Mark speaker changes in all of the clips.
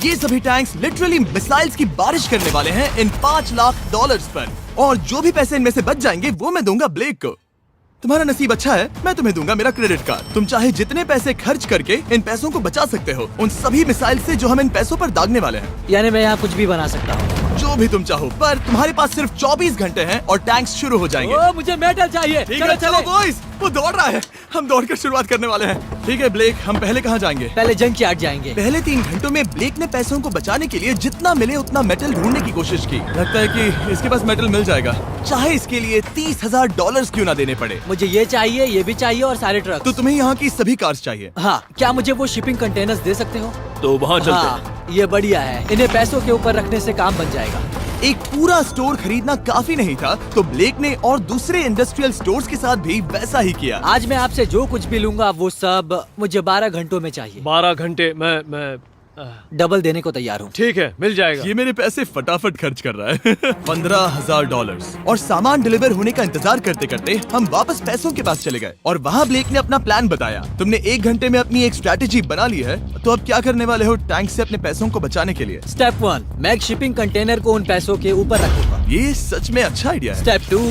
Speaker 1: ये सभी tanks literally missiles की बारिश करने वाले हैं इन $5 लाख पर, और जो भी पैसे इनमें से बच जाएंगे वो मैं दूंगा ब्लेक को। तुम्हारा नसीब अच्छा है, मैं तुम्हें दूंगा मेरा क्रेडिट कार्ड। तुम चाहे जितने पैसे खर्च करके इन पैसों को बचा सकते हो, उन सभी मिसाइल से जो हम इन पैसों पर दागने वाले हैं।
Speaker 2: यानी मैं यहाँ कुछ भी बना सकता हूँ?
Speaker 1: जो भी तुम चाहो, पर तुम्हारे पास सिर्फ 24 घंटे हैं और टैंक्स शुरू हो जाएंगे।
Speaker 2: ओ, मुझे मेटल चाहिए।
Speaker 1: चलो चलो बॉयज, वो दौड़ रहा है, हम दौड़कर शुरुआत करने वाले हैं। ठीक है ब्लेक, हम पहले कहाँ जाएंगे?
Speaker 2: पहले जंक यार्ड जाएंगे।
Speaker 1: पहले 3 घंटों में ब्लेक ने पैसों को बचाने के लिए जितना मिले उतना मेटल ढूंढने की कोशिश की। लगता है कि इसके पास मेटल मिल जाएगा, चाहे इसके लिए $30,000 क्यों ना देने पड़े।
Speaker 2: मुझे ये चाहिए, ये भी चाहिए और सारे ट्रक।
Speaker 1: तो तुम्हें यहाँ की सभी कार्स चाहिए?
Speaker 2: हाँ, क्या मुझे वो शिपिंग कंटेनर्स दे सकते हो?
Speaker 3: तो वहाँ चलते हैं।
Speaker 2: हाँ, ये बढ़िया है, इन्हें पैसों के ऊपर रखने से काम बन जाएगा।
Speaker 1: एक पूरा स्टोर खरीदना काफी नहीं था, तो ब्लेक ने और दूसरे इंडस्ट्रियल स्टोर्स के साथ भी वैसा ही किया।
Speaker 2: आज मैं आपसे जो कुछ भी लूंगा वो सब मुझे 12 घंटों में चाहिए।
Speaker 3: 12 घंटे मैं
Speaker 2: डबल देने को तैयार हूँ।
Speaker 3: ठीक है, मिल जाएगा।
Speaker 1: ये मेरे पैसे फटाफट खर्च कर रहा है। $15,000। और सामान डिलीवर होने का इंतजार करते करते हम वापस पैसों के पास चले गए और वहाँ ब्लेक ने अपना प्लान बताया। तुमने 1 घंटे में अपनी एक स्ट्रैटेजी बना ली है, तो अब क्या करने वाले हो टैंक से अपने पैसों को बचाने के लिए?
Speaker 2: स्टेप 1, मैं एक शिपिंग कंटेनर को उन पैसों के ऊपर रखूंगा।
Speaker 1: ये सच में अच्छा आइडिया है।
Speaker 2: स्टेप 2,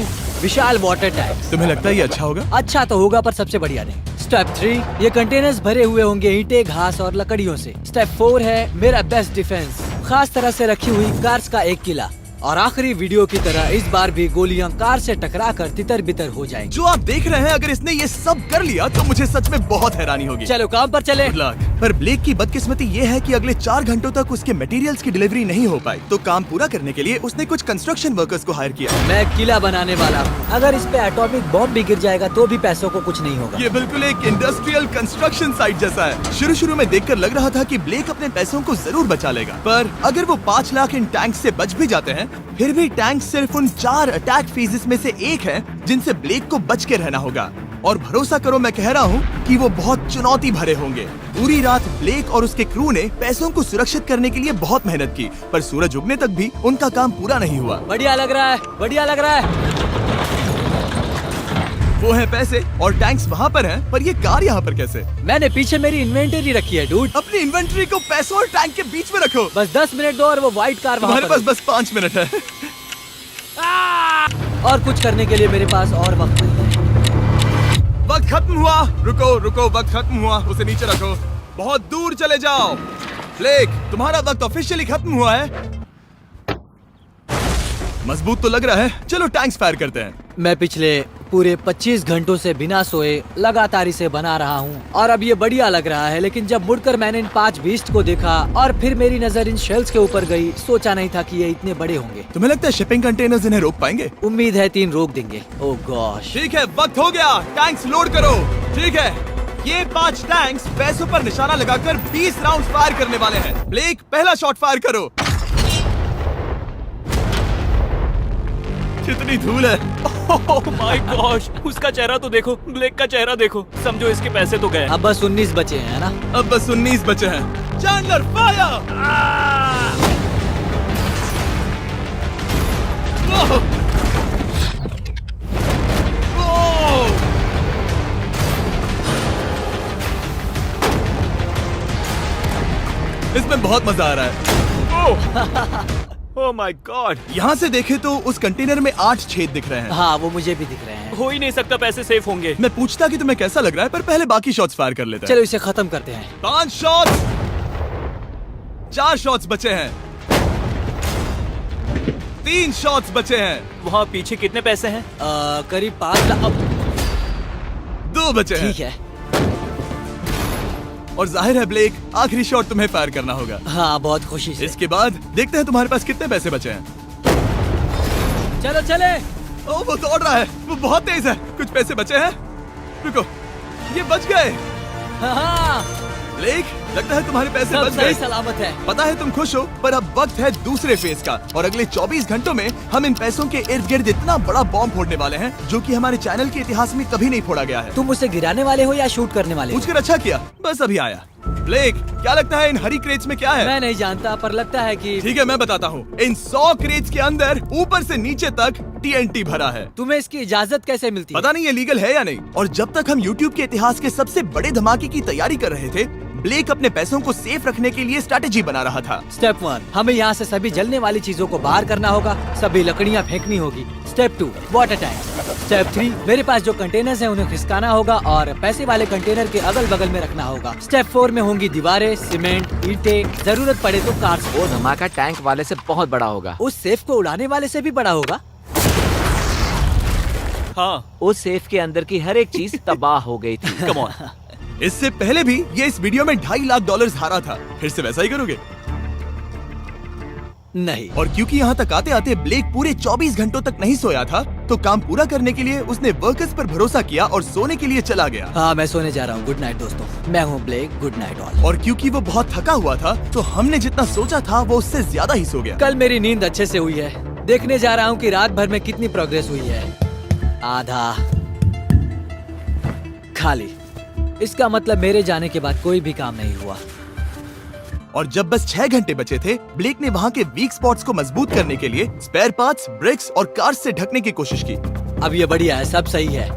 Speaker 2: विशाल वाटर टैंक।
Speaker 1: तुम्हें लगता है ये अच्छा होगा?
Speaker 2: अच्छा तो होगा, पर सबसे बढ़िया नहीं। स्टेप 3, ये कंटेनर्स भरे हुए होंगे ईंटें, घास और लकड़ियों से। स्टेप 4 है मेरा बेस्ट डिफेंस, खास तरह से रखी हुई कार्स का एक किला। और आखिरी वीडियो की तरह इस बार भी गोलियां कार से टकराकर तितर बितर हो जाएंगी।
Speaker 1: जो आप देख रहे हैं, अगर इसने ये सब कर लिया तो मुझे सच में बहुत हैरानी होगी।
Speaker 2: चलो काम पर चले।
Speaker 1: Good luck। पर ब्लेक की बदकिस्मती ये है कि अगले 4 घंटों तक उसके मटेरियल्स की डिलीवरी नहीं हो पाई, तो काम पूरा करने के लिए उसने कुछ कंस्ट्रक्शन वर्कर्स को हायर किया।
Speaker 2: मैं किला बनाने वाला हूँ, अगर इस पे एटॉमिक बॉम्ब भी गिर जाएगा तो भी पैसों को कुछ नहीं होगा।
Speaker 1: ये बिल्कुल एक इंडस्ट्रियल कंस्ट्रक्शन साइट जैसा है। शुरू में देखकर लग रहा था कि ब्लेक अपने पैसों को जरूर बचा लेगा, पर अगर वो 5 लाख इन टैंक से बच भी जाते हैं, फिर भी टैंक सिर्फ उन 4 अटैक फेजेस में से एक है जिनसे ब्लेक को बच के रहना होगा। और भरोसा करो, मैं कह रहा हूँ कि वो बहुत चुनौती भरे होंगे। पूरी रात ब्लेक और उसके क्रू ने पैसों को सुरक्षित करने के लिए बहुत मेहनत की, पर सूरज उगने तक भी उनका काम पूरा नहीं हुआ।
Speaker 2: बढ़िया लग रहा है, बढ़िया लग रहा है।
Speaker 1: वो है पैसे और टैंक्स वहाँ पर हैं, पर ये कार यहाँ पर कैसे?
Speaker 2: मैंने पीछे मेरी इन्वेंटरी रखी है डूड।
Speaker 1: अपनी इन्वेंट्री को पैसों और टैंक के बीच में रखो।
Speaker 2: बस 10 मिनट दो और वो व्हाइट कार वहाँ
Speaker 1: तुम्हारे
Speaker 2: पर
Speaker 1: पास बस 5 मिनट है।
Speaker 2: और कुछ करने के लिए मेरे पास और वक्त नहीं है।
Speaker 1: वक्त खत्म हुआ। रुको रुको, वक्त खत्म हुआ, उसे नीचे रखो। बहुत दूर चले जाओ। ब्लेक, तुम्हारा वक्त ऑफिशियली खत्म हुआ है। मजबूत तो लग रहा है, चलो टैंक्स फायर करते हैं।
Speaker 2: मैं पिछले पूरे 25 घंटों से बिना सोए लगातार इसे बना रहा हूँ और अब ये बढ़िया लग रहा है, लेकिन जब मुड़कर मैंने इन 5 बीस्ट को देखा और फिर मेरी नजर इन शेल्स के ऊपर गई, सोचा नहीं था कि ये इतने बड़े होंगे।
Speaker 1: तुम्हें लगता है शिपिंग कंटेनर्स इन्हें रोक पाएंगे?
Speaker 2: उम्मीद है 3 रोक देंगे। ओह गॉश।
Speaker 1: ठीक है, वक्त हो गया, टैंक्स लोड करो। ठीक है, ये 5 टैंक्स पैसों पर निशाना लगाकर 20 राउंड फायर करने वाले हैं। ब्लेक, पहला शॉट फायर करो। कितनी धूल है।
Speaker 3: ओह माय गॉश, उसका चेहरा तो देखो, ब्लेक का चेहरा देखो। समझो इसके पैसे तो गए।
Speaker 2: अब बस 19 बचे हैं ना?
Speaker 1: अब बस 19 बचे हैं। Chandler fire. इसमें बहुत मजा आ रहा है।
Speaker 3: ओह माय गॉड।
Speaker 1: यहाँ से देखे तो उस कंटेनर में 8 छेद दिख रहे हैं।
Speaker 2: हाँ, वो मुझे भी दिख रहे हैं।
Speaker 3: हो ही नहीं सकता, पैसे सेफ होंगे।
Speaker 1: मैं पूछता कि तुम्हें कैसा लग रहा है, पर पहले बाकी शॉट्स फायर कर लेते हैं।
Speaker 2: चलो इसे खत्म करते हैं।
Speaker 1: 5 शॉट्स, 4 शॉट्स बचे हैं, 3 शॉट्स बचे हैं।
Speaker 3: वहाँ पीछे कितने पैसे हैं?
Speaker 2: करीब 5 लाख। अब
Speaker 1: 2 बचे हैं।
Speaker 2: ठीक है।
Speaker 1: और जाहिर है ब्लेक, आखिरी शॉट तुम्हें फायर करना होगा।
Speaker 2: हाँ, बहुत खुशी से।
Speaker 1: इसके बाद देखते हैं तुम्हारे पास कितने पैसे बचे हैं।
Speaker 2: चलो चले।
Speaker 1: ओ, वो दौड़ रहा है, वो बहुत तेज है। कुछ पैसे बचे हैं। रुको, ये बच गए।
Speaker 2: हाँ,
Speaker 1: ब्लेक, लगता है तुम्हारे पैसे
Speaker 2: सब
Speaker 1: बच
Speaker 2: सही
Speaker 1: गए।
Speaker 2: सलामत है।
Speaker 1: पता है तुम खुश हो, पर अब वक्त है दूसरे फेज का, और अगले 24 घंटों में हम इन पैसों के इर्द गिर्द इतना बड़ा बॉम्ब फोड़ने वाले हैं जो कि हमारे चैनल के इतिहास में कभी नहीं फोड़ा गया है।
Speaker 2: तुम उसे गिराने वाले हो या शूट करने वाले हो?
Speaker 1: पूछकर अच्छा किया, बस अभी आया। ब्लेक, क्या लगता है इन हरी क्रेट्स में क्या है?
Speaker 2: मैं नहीं जानता, पर लगता है कि
Speaker 1: ठीक है, मैं बताता हूँ। इन 100 क्रेट्स के अंदर ऊपर से नीचे तक TNT भरा है।
Speaker 2: तुम्हें इसकी इजाजत कैसे मिलती है?
Speaker 1: पता नहीं ये लीगल है या नहीं। और जब तक हम YouTube के इतिहास के सबसे बड़े धमाके की तैयारी कर रहे थे, ब्लेक अपने पैसों को सेफ रखने के लिए स्ट्रैटेजी बना रहा था।
Speaker 2: स्टेप 1, हमें यहाँ से सभी जलने वाली चीजों को बाहर करना होगा, सभी लकड़ियाँ फेंकनी होगी। Step 2, water tank. स्टेप 3, मेरे पास जो कंटेनर्स हैं उन्हें खिसकाना होगा और पैसे वाले कंटेनर के अगल बगल में रखना होगा। स्टेप 4 में होंगी दीवारें, सीमेंट, ईंटें, जरूरत पड़े तो कार्स।
Speaker 4: वो धमाका टैंक वाले से बहुत बड़ा होगा।
Speaker 2: उस सेफ को उड़ाने वाले से भी बड़ा होगा।
Speaker 3: हाँ,
Speaker 4: उस सेफ के अंदर की हर एक चीज तबाह हो गई थी।
Speaker 3: Come on.
Speaker 1: इससे पहले भी ये इस वीडियो में $2.5 लाख हारा था। फिर से वैसा ही करोगे?
Speaker 2: नहीं।
Speaker 1: और क्योंकि यहाँ तक आते आते ब्लेक पूरे 24 घंटों तक नहीं सोया था, तो काम पूरा करने के लिए उसने वर्कर्स पर भरोसा किया और सोने के लिए चला गया।
Speaker 2: हाँ, मैं सोने जा रहा हूँ। गुड नाइट दोस्तों, मैं हूँ ब्लेक। Good night all.
Speaker 1: और क्योंकि वो बहुत थका हुआ था, तो हमने जितना सोचा था वो उससे ज्यादा ही सो गया।
Speaker 2: कल मेरी नींद अच्छे से हुई है। देखने जा रहा हूँ कि रात भर में कितनी प्रोग्रेस हुई है। आधा खाली। इसका मतलब मेरे जाने के बाद कोई भी काम नहीं हुआ।
Speaker 1: और जब बस 6 घंटे बचे थे, ब्लेक ने वहाँ के वीक स्पॉट्स को मजबूत करने के लिए स्पेयर पार्ट्स, ब्रिक्स और कार्स से ढकने की कोशिश की।
Speaker 2: अब ये बढ़िया है, सब सही है।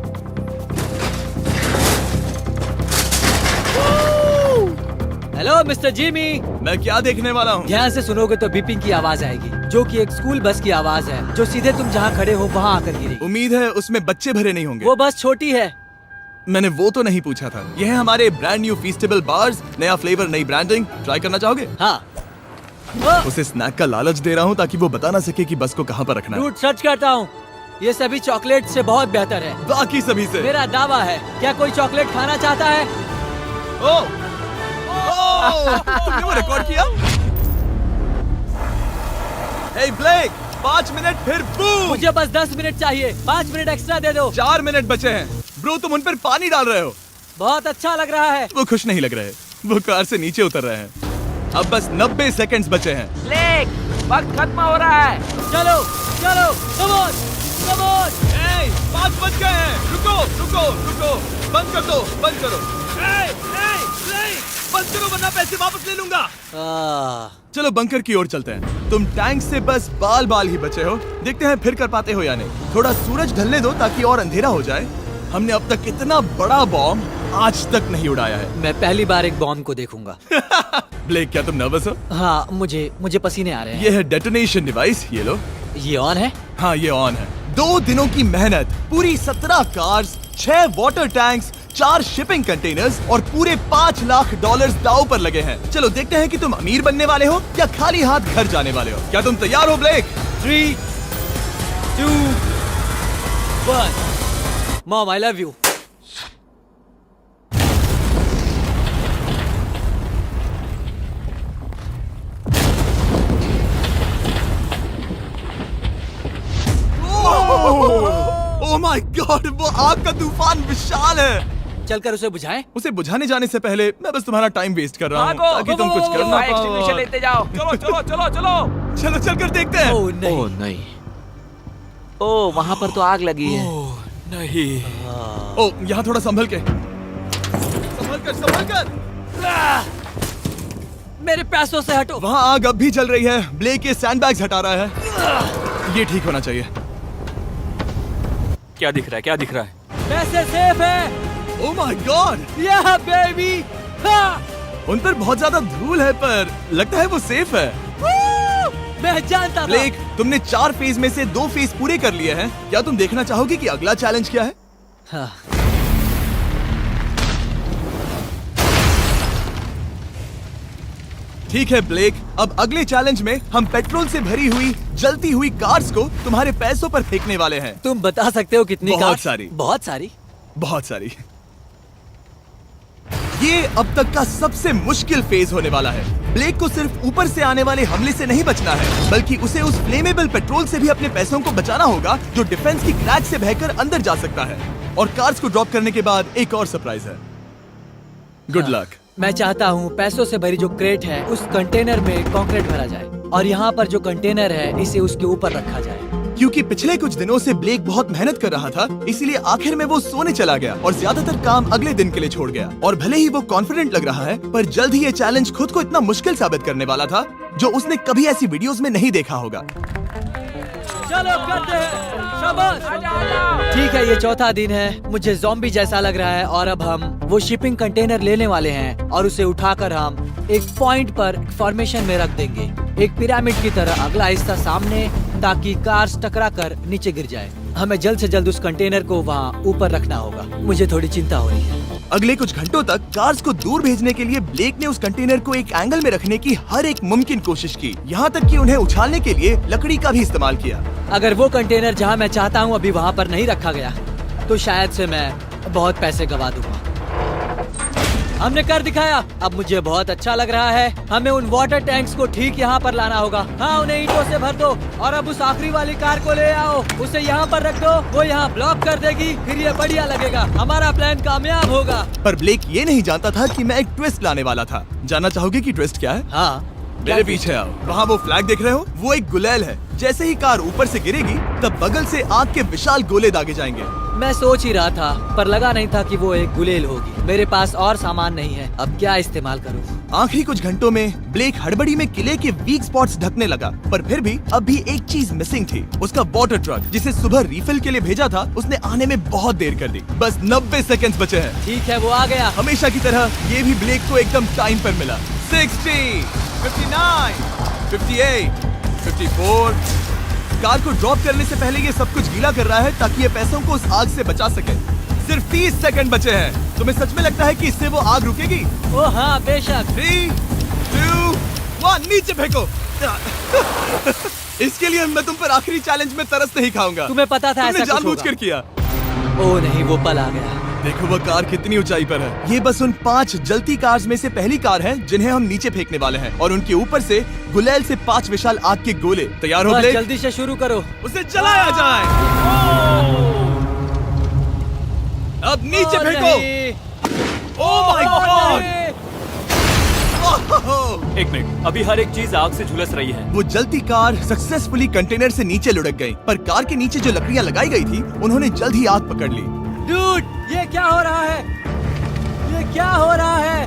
Speaker 2: Hello mister Jimmy.
Speaker 1: मैं क्या देखने वाला हूँ?
Speaker 2: ध्यान से सुनोगे तो बीपिंग की आवाज आएगी, जो कि एक स्कूल बस की आवाज है, जो सीधे तुम जहाँ खड़े हो वहाँ आकर गिरी।
Speaker 1: उम्मीद है उसमें बच्चे भरे नहीं होंगे।
Speaker 2: वो बस छोटी है।
Speaker 1: मैंने वो तो नहीं पूछा था। यह है हमारे ब्रांड न्यू फीस्टेबल बार्स। नया फ्लेवर, नई ब्रांडिंग। ट्राई करना चाहोगे?
Speaker 2: हाँ।
Speaker 1: उसे स्नैक का लालच दे रहा हूँ ताकि वो बता ना सके कि बस को कहाँ पर रखना है।
Speaker 2: झूठ सच करता हूँ, ये सभी चॉकलेट से बहुत बेहतर है।
Speaker 1: बाकी सभी से।
Speaker 2: मेरा दावा है। क्या कोई चॉकलेट खाना चाहता है?
Speaker 1: तुमने वो रिकॉर्ड किया? हे ब्लेक, 5 मिनट फिर बूम।
Speaker 2: मुझे बस 10 मिनट चाहिए। 5 मिनट एक्स्ट्रा दे दो।
Speaker 1: 4 मिनट बचे हैं। ब्रो, तुम उन पर पानी डाल रहे हो।
Speaker 2: बहुत अच्छा लग रहा है।
Speaker 1: वो खुश नहीं लग रहे। वो कार से नीचे उतर रहे हैं। अब बस 90 सेकंड्स बचे हैं।
Speaker 4: ब्लेक, वक्त खत्म हो रहा है।
Speaker 2: चलो चलो, कम ऑन, कम ऑन।
Speaker 1: 5 बज गए हैं। रुको रुको रुको, बंद कर दो, बंद करो। बंद करो वरना पैसे वापस ले लूंगा। चलो बंकर की ओर चलते हैं। तुम टैंक से बस बाल बाल ही बचे हो। देखते हैं फिर कर पाते हो या नहीं। थोड़ा सूरज ढलने दो ताकि और अंधेरा हो जाए। हमने अब तक इतना बड़ा बॉम्ब आज तक नहीं उड़ाया है।
Speaker 2: मैं पहली बार एक बॉम्ब को देखूंगा।
Speaker 1: ब्लेक, क्या तुम नर्वस हो?
Speaker 2: हाँ, मुझे पसीने आ रहे हैं।
Speaker 1: ये है डेटोनेशन डिवाइस, ये लो।
Speaker 2: ये ऑन है?
Speaker 1: हाँ, ये ऑन है। 2 दिनों की मेहनत, पूरी 17 cars, 6 water tanks, 4 shipping containers और पूरे $5 लाख दांव पर लगे हैं। चलो देखते हैं कि तुम अमीर बनने वाले हो या खाली हाथ घर जाने वाले हो। क्या तुम तैयार हो Blake?
Speaker 2: 3, 2, 1। Mom, I love you.
Speaker 1: Oh my god, वो आग का तूफान विशाल है।
Speaker 2: चलकर उसे बुझाएं?
Speaker 1: उसे बुझाने जाने से पहले मैं बस तुम्हारा टाइम वेस्ट कर रहा हूँ
Speaker 4: भागो,
Speaker 1: ताकि तुम कुछ कर ना
Speaker 4: फायर एक्सटिंग्विशर
Speaker 1: पाओ।
Speaker 4: लेते जाओ। चलो चलो चलो चलो।
Speaker 1: चलो चलकर देखते हैं।
Speaker 2: ओह नहीं।
Speaker 4: ओह नहीं, ओह वहाँ पर तो आग लगी है।
Speaker 3: ओह नहीं।
Speaker 1: ओह, यहाँ थोड़ा संभल के, संभल कर।
Speaker 2: मेरे पैसों से हटो।
Speaker 1: वहाँ आग अब भी जल रही है। ब्लेक ये सैंडबैग्स हटा रहा है। ये ठीक होना चाहिए।
Speaker 3: क्या दिख रहा है, क्या दिख रहा है?
Speaker 2: पैसे सेफ है।
Speaker 1: ओह माय गॉड,
Speaker 2: या बेबी।
Speaker 1: उन पर बहुत ज्यादा धूल है पर लगता है वो सेफ है।
Speaker 2: मैं जानता था।
Speaker 1: ब्लेक, तुमने 4 फेज में से 2 फेज पूरे कर लिए हैं। क्या तुम देखना चाहोगे कि अगला चैलेंज क्या है?
Speaker 2: हाँ।
Speaker 1: ठीक है ब्लेक, अब अगले चैलेंज में हम पेट्रोल से भरी हुई जलती हुई कार्स को तुम्हारे पैसों पर फेंकने वाले हैं।
Speaker 2: तुम बता सकते हो कितनी?
Speaker 1: बहुत
Speaker 2: कार?
Speaker 1: सारी।
Speaker 2: बहुत सारी।
Speaker 1: बहुत सारी। ये अब तक का सबसे मुश्किल फेज होने वाला है। ब्लेक को सिर्फ ऊपर से आने वाले हमले से नहीं बचना है, बल्कि उसे उस फ्लेमेबल पेट्रोल से भी अपने पैसों को बचाना होगा जो डिफेंस की क्रैक से बहकर अंदर जा सकता है। और कार्स को ड्रॉप करने के बाद एक और सरप्राइज है। Good luck.
Speaker 2: मैं चाहता हूँ पैसों से भरी जो क्रेट है उस कंटेनर में कंक्रीट भरा जाए और यहाँ पर जो कंटेनर है इसे उसके ऊपर रखा जाए।
Speaker 1: क्योंकि पिछले कुछ दिनों से ब्लेक बहुत मेहनत कर रहा था, इसीलिए आखिर में वो सोने चला गया और ज्यादातर काम अगले दिन के लिए छोड़ गया। और भले ही वो कॉन्फिडेंट लग रहा है, पर जल्द ही ये चैलेंज खुद को इतना मुश्किल साबित करने वाला था जो उसने कभी ऐसी वीडियोस में नहीं देखा होगा।
Speaker 2: चलो करते हैं, शाबाश। ठीक है, ये चौथा दिन है। मुझे ज़ॉम्बी जैसा लग रहा है और अब हम वो शिपिंग कंटेनर लेने वाले हैं और उसे उठाकर हम एक पॉइंट पर फॉर्मेशन में रख देंगे, एक पिरामिड की तरह। अगला हिस्सा सामने, ताकि कार्स टकरा कर नीचे गिर जाए। हमें जल्द से जल्द उस कंटेनर को वहाँ ऊपर रखना होगा। मुझे थोड़ी चिंता हो रही है।
Speaker 1: अगले कुछ घंटों तक कार्स को दूर भेजने के लिए ब्लेक ने उस कंटेनर को एक एंगल में रखने की हर एक मुमकिन कोशिश की, यहाँ तक कि उन्हें उछालने के लिए लकड़ी का भी इस्तेमाल किया।
Speaker 2: अगर वो कंटेनर जहाँ मैं चाहता हूँ अभी वहाँ पर नहीं रखा गया तो शायद से मैं बहुत पैसे गवा दूंगा। हमने कर दिखाया, अब मुझे बहुत अच्छा लग रहा है। हमें उन वाटर टैंक्स को ठीक यहाँ पर लाना होगा। हाँ, उन्हें ईंटों से भर दो और अब उस आखिरी वाली कार को ले आओ, उसे यहाँ पर रख दो। वो यहाँ ब्लॉक कर देगी, फिर ये बढ़िया लगेगा। हमारा प्लान कामयाब होगा।
Speaker 1: पर ब्लेक ये नहीं जानता था कि मैं एक ट्विस्ट लाने वाला था। जानना चाहोगे कि ट्विस्ट क्या है?
Speaker 2: हाँ,
Speaker 1: मेरे पीछे आओ। वहाँ वो फ्लैग देख रहे हो? वो एक गुलेल है। जैसे ही कार ऊपर से गिरेगी तब बगल से आग के विशाल गोले दागे जाएंगे।
Speaker 2: मैं सोच ही रहा था, पर लगा नहीं था कि वो एक गुलेल होगी। मेरे पास और सामान नहीं है, अब क्या इस्तेमाल करूं?
Speaker 1: आखिरी कुछ घंटों में ब्लेक हड़बड़ी में किले के वीक स्पॉट्स ढकने लगा, पर फिर भी अब भी एक चीज मिसिंग थी। उसका वाटर ट्रक, जिसे सुबह रिफिल के लिए भेजा था, उसने आने में बहुत देर कर दी। बस 90 सेकंड्स बचे हैं।
Speaker 2: ठीक है, वो आ गया।
Speaker 1: हमेशा की तरह ये भी ब्लेक को एकदम टाइम पर मिला। 60, 59, 58, 54। कार को ड्रॉप करने से पहले ये सब कुछ गीला कर रहा है ताकि ये पैसों को उस आग से बचा सके। सिर्फ 30 सेकंड बचे हैं। तुम्हें सच में लगता है कि इससे वो आग रुकेगी?
Speaker 2: ओ हाँ, बेशक।
Speaker 1: 3, 2, 1, नीचे फेंको। इसके लिए मैं तुम पर आखिरी चैलेंज में तरस नहीं खाऊंगा।
Speaker 2: तुम्हें पता था
Speaker 1: तुमने
Speaker 2: ऐसा कुछ
Speaker 1: जानबूझकर
Speaker 2: होगा।
Speaker 1: किया।
Speaker 2: ओ नहीं, वो पल आ गया।
Speaker 1: देखो वो कार कितनी ऊंचाई पर है। ये बस उन 5 जलती कार्स में से पहली कार है जिन्हें हम नीचे फेंकने वाले हैं, और उनके ऊपर से गुलेल से 5 विशाल आग के गोले। तैयार हो
Speaker 2: बस
Speaker 1: ब्लेक?
Speaker 2: जल्दी से शुरू करो।
Speaker 1: उसे चलाया जाए। अब नीचे
Speaker 2: ओ
Speaker 1: फेंको।
Speaker 2: नहीं।
Speaker 1: ओह माय गॉड!
Speaker 3: एक मिनट, अभी हर एक चीज आग से झुलस रही है।
Speaker 1: वो जलती कार सक्सेसफुली कंटेनर से नीचे लुढ़क गई, पर कार के नीचे जो लकड़ियां लगाई गई थी उन्होंने जल्द ही आग पकड़ ली।
Speaker 2: डूड, ये क्या हो रहा है? ये क्या हो रहा है?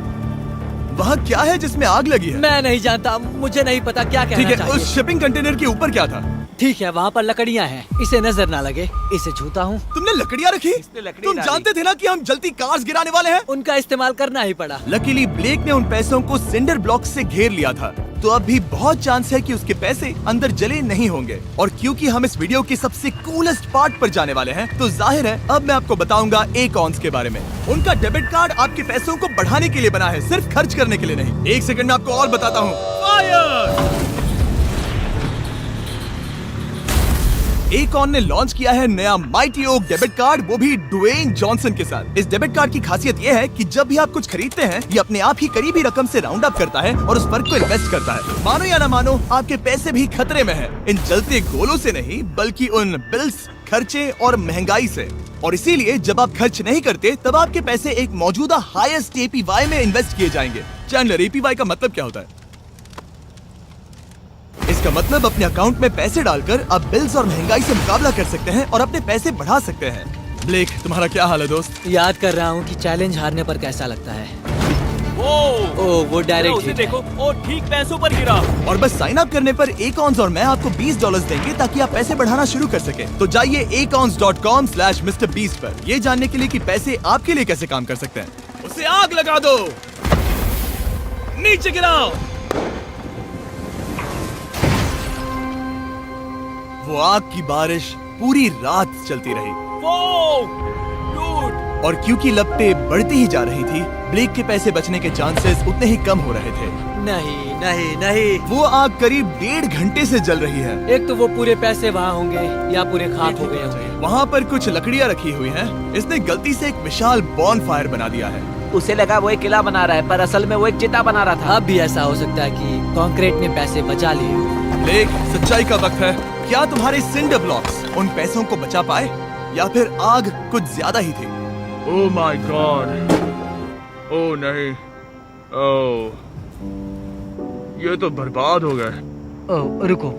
Speaker 1: वहाँ क्या है जिसमें आग लगी है?
Speaker 2: मैं नहीं जानता, मुझे नहीं पता क्या
Speaker 1: ठीक
Speaker 2: कहना
Speaker 1: है,
Speaker 2: चाहिए।
Speaker 1: उस शिपिंग कंटेनर के ऊपर क्या था?
Speaker 2: ठीक है, वहाँ पर लकड़ियाँ हैं, इसे नजर ना लगे। इसे छूता हूँ।
Speaker 1: तुमने लकड़ियाँ रखी?
Speaker 4: इसने लकड़ी
Speaker 1: तुम
Speaker 4: डाली।
Speaker 1: जानते थे ना कि हम जलती कार्स गिराने वाले हैं?
Speaker 2: उनका इस्तेमाल करना ही पड़ा।
Speaker 1: लकीली ब्लेक ने उन पैसों को सिंडर ब्लॉक से घेर लिया था, तो अब भी बहुत चांस है कि उसके पैसे अंदर जले नहीं होंगे। और क्योंकि हम इस वीडियो के सबसे कूलेस्ट पार्ट पर जाने वाले हैं, तो जाहिर है अब मैं आपको बताऊंगा एकॉन्स के बारे में। उनका डेबिट कार्ड आपके पैसों को बढ़ाने के लिए बना है, सिर्फ खर्च करने के लिए नहीं। एक सेकंड में आपको और बताता हूँ। फायर! एकॉन ने लॉन्च किया है नया माइटी ओक डेबिट कार्ड, वो भी ड्वेन जॉनसन के साथ। इस डेबिट कार्ड की खासियत ये है कि जब भी आप कुछ खरीदते हैं, ये अपने आप ही करीबी रकम से राउंड अप करता है और उस फर्क को इन्वेस्ट करता है। मानो या ना मानो, आपके पैसे भी खतरे में हैं। इन जलते गोलों से नहीं, बल्कि उन बिल्स, खर्चे और महंगाई से। और इसीलिए जब आप खर्च नहीं करते, तब आपके पैसे एक मौजूदा हाईएस्ट APY में इन्वेस्ट किए जाएंगे। चैंडलर, APY का मतलब क्या होता है? इसका मतलब अपने अकाउंट में पैसे डालकर आप बिल्स और महंगाई से मुकाबला कर सकते हैं और अपने पैसे बढ़ा सकते हैं। ब्लेक, तुम्हारा क्या हाल है दोस्त?
Speaker 2: याद कर रहा हूँ कि चैलेंज हारने पर कैसा लगता है। वो डायरेक्ट
Speaker 3: उसे देखो, ओ ठीक पैसों पर गिरा।
Speaker 1: और बस साइन अप करने पर एकॉन्स और मैं आपको $20 देंगे ताकि आप पैसे बढ़ाना शुरू कर सके। तो जाइए acons.com/MrBeast पर ये जानने के लिए कि पैसे आपके लिए कैसे काम कर सकते हैं। उसे आग लगा दो, नीचे गिराओ। वो आग की बारिश पूरी रात चलती रही। और क्योंकि लपटें बढ़ती ही जा रही थी, ब्लेक के पैसे बचने के चांसेस उतने ही कम हो रहे थे।
Speaker 2: नहीं नहीं नहीं,
Speaker 1: वो आग करीब 1.5 घंटे से जल रही है।
Speaker 2: एक तो वो पूरे पैसे वहाँ होंगे या पूरे खाक हो गए होंगे।
Speaker 1: वहाँ पर कुछ लकड़ियाँ रखी हुई हैं। इसने गलती से एक विशाल बॉनफायर बना दिया है।
Speaker 4: उसे लगा वो एक किला बना रहा है, पर असल में वो एक चिता बना रहा था।
Speaker 2: अब भी ऐसा हो सकता है कि कंक्रीट ने पैसे बचा लिए हो।
Speaker 1: ब्लेक, सच्चाई का वक्त है। क्या तुम्हारे सिंडर ब्लॉक्स उन पैसों को बचा पाए, या फिर आग कुछ ज्यादा ही थी?
Speaker 5: ओह माय गॉड, ओह नहीं, ओह ये तो बर्बाद हो गए।
Speaker 2: ओह रुको,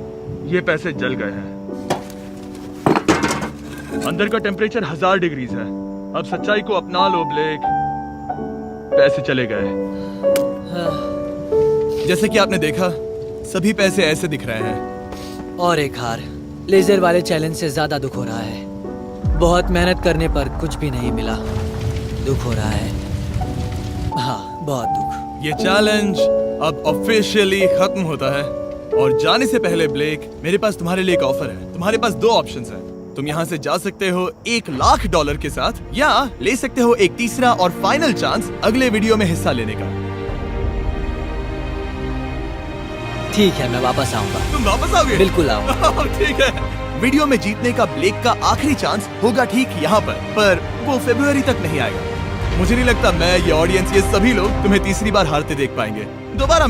Speaker 5: ये पैसे जल गए हैं। अंदर का टेम्परेचर 1000 डिग्रीज है। अब सच्चाई को अपना लो ब्लेक, पैसे चले गए।
Speaker 1: जैसे कि आपने देखा, सभी पैसे ऐसे दिख रहे हैं।
Speaker 2: और एक हार। लेजर वाले चैलेंज से ज्यादा दुख हो रहा है। बहुत मेहनत करने पर कुछ भी नहीं मिला। दुख हो रहा है, हाँ बहुत दुख।
Speaker 1: ये चैलेंज अब ऑफिशियली खत्म होता है और जाने से पहले ब्लेक, मेरे पास तुम्हारे लिए एक ऑफर है। तुम्हारे पास दो ऑप्शंस हैं। तुम यहाँ से जा सकते हो $1,00,000 के साथ, या ले सकते हो एक तीसरा और फाइनल चांस अगले वीडियो में हिस्सा लेने का।
Speaker 2: ठीक है, मैं वापस आऊंगा।
Speaker 1: तुम वापस आओगे?
Speaker 2: बिल्कुल आऊंगा।
Speaker 1: ठीक है। वीडियो में जीतने का ब्लेक का आखिरी चांस होगा ठीक यहाँ पर वो फरवरी तक नहीं आएगा। मुझे नहीं लगता मैं, ये ऑडियंस, ये सभी लोग तुम्हें तीसरी बार हारते देख पाएंगे। दोबारा